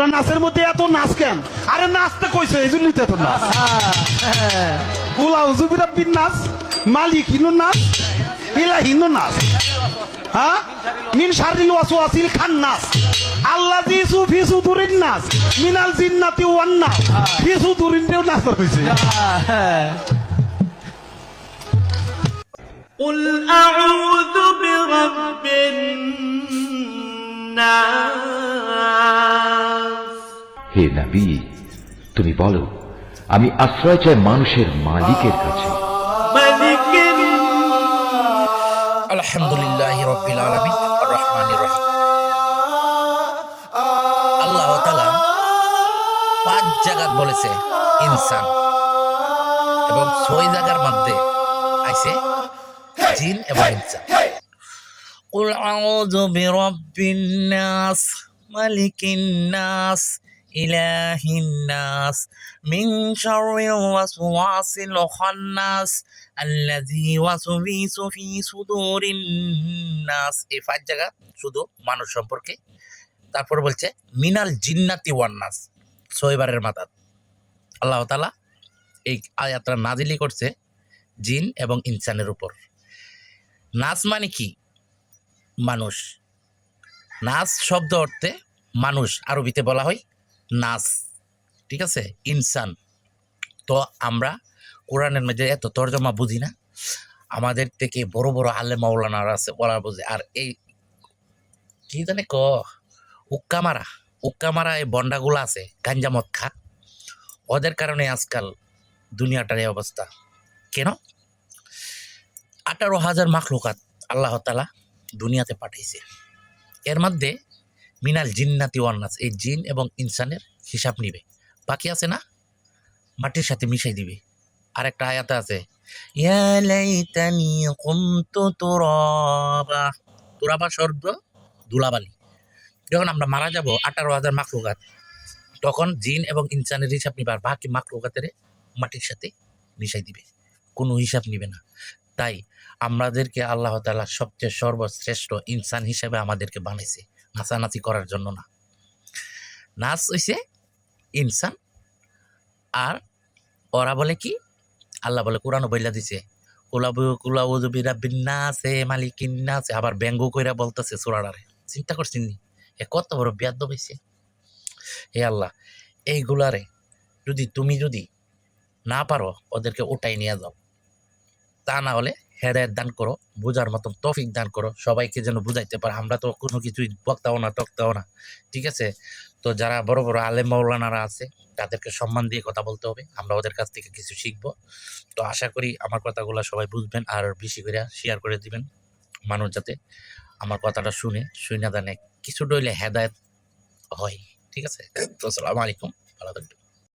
তোরা নাচের মধ্যে এত নাচ কেন? আরে নাচতে কইছে এই জন্যই তো এত নাচ। কুলা হুজুবিরা বিন নাচ, মালিক হিন্দু নাচ, ইলা হিন্দু নাচ। হ্যাঁ, মিন শারিল ওয়াসওয়াসিল খান্নাস আল্লাযী ফি সুদুরিন নাস মিনাল জিন্নাতি ওয়ান নাস। ফি সুদুরিন দেও নাচ কইছে। قل أعوذ برب الناس। হে নবী, তুমি বলো, আমি আশ্রয় চাই মানুষের মালিকের কাছে। ملك আলহামদুলিল্লাহি রাব্বিল আলামিন আর রহমানির রহিম। আল্লাহ তাআলা 5 জায়গাত বলেছে ইনসান, এবং 6 জায়গার মধ্যে আইছে জিন এবং ইনসান। কুল আউযু বিরাব্বিন নাস মালিকিন নাস ইলাহিন নাস মিন শাররিল ওয়াসওয়াসিল খান্নাস আল্লাযী ওয়াসওয়িসু ফি সুদুরিন নাস। এই 5 জায়গা শুধু মানুষ সম্পর্কে। তারপর বলছে মিনাল জিন্নাতি ওয়ান নাস, 6 বারের মাথাত আল্লাহ তাআলা এই আয়াতটা নাজিলি করছে জিন এবং ইনসানের উপর। নাস মানে কি? মানুষ। নাস শব্দ অর্থে মানুষ, আরবিতে বলা হয় নাস, ঠিক আছে? ইনসান। তো আমরা কোরআনের মধ্যে এত তর্জমা বুঝি না, আমাদের থেকে বড় বড় আলেম মাওলানারা আছে, ওরা বুঝে। আর এই কি জানে উক্কামারা এই বন্ডাগুলো আছে গাঞ্জা মদ খা, ওদের কারণে আজকাল দুনিয়াটার এই অবস্থা। কেন? 18,000 মাখলুকাত আল্লাহ তাআলা দুনিয়াতে পাঠাইছে। এর মধ্যে মিনাল জিন্নাতি ওয়ান নাস, এই জিন এবং ইনসানের হিসাব নিবে। বাকি আছে না, মাটির সাথে মিশাই দিবে। আরেকটা আয়াতে আছে ইয়া লাইতানি কুনতু তুরাবা। তুরাবা শব্দ ধুলাবালি। যখন আমরা মারা যাব 18,000 মাখলুকাত, তখন জিন এবং ইনসানের হিসাব নিবে, আর বাকি মাখলুকাতের মাটির সাথে মিশাই দিবে, কোনো হিসাব নিবে না। তাই আমাদেরকে আল্লাহ তাআলা সবচেয়ে সর্বশ্রেষ্ঠ ইনসান হিসেবে আমাদেরকে বানাইছে, নাচানাচি করার জন্য না। নাচ হইছে ইনসান, আর ওরা বলে কি? আল্লাহ বলে, কোরআনও বইলা দিছে কুলাউযু বিরাব্বিন নাসে মালিকিন নাসে, আবার ব্যঙ্গ কইরা বলতেছে সূরাটারে। চিন্তা করছেন নি এ কত বড় বেয়াদব হইছে? হে আল্লাহ, এইগুলারে তুমি যদি না পারো ওদেরকে ওটাই নিয়ে যাও, তা না হলে হেদায়েত দান করো, বোঝার মতন তৌফিক দান করো, সবাইকে যেন বুঝাইতে পারে। আমরা তো কোনো কিছুই বক্তাও না টক্তাও না, ঠিক আছে? তো যারা বড় বড় আলেম মাওলানারা আছে তাদেরকে সম্মান দিয়ে কথা বলতে হবে, আমরা ওদের কাছ থেকে কিছু শিখবো। তো আশা করি আমার কথাগুলো সবাই বুঝবেন, আর বেশি করে শেয়ার করে দিবেন, মানুষ যাতে আমার কথাটা শুনে জানে কিছু ডইলে হেদায়েত হয়, ঠিক আছে? তো আসসালামু আলাইকুম, ভালো থাকবেন।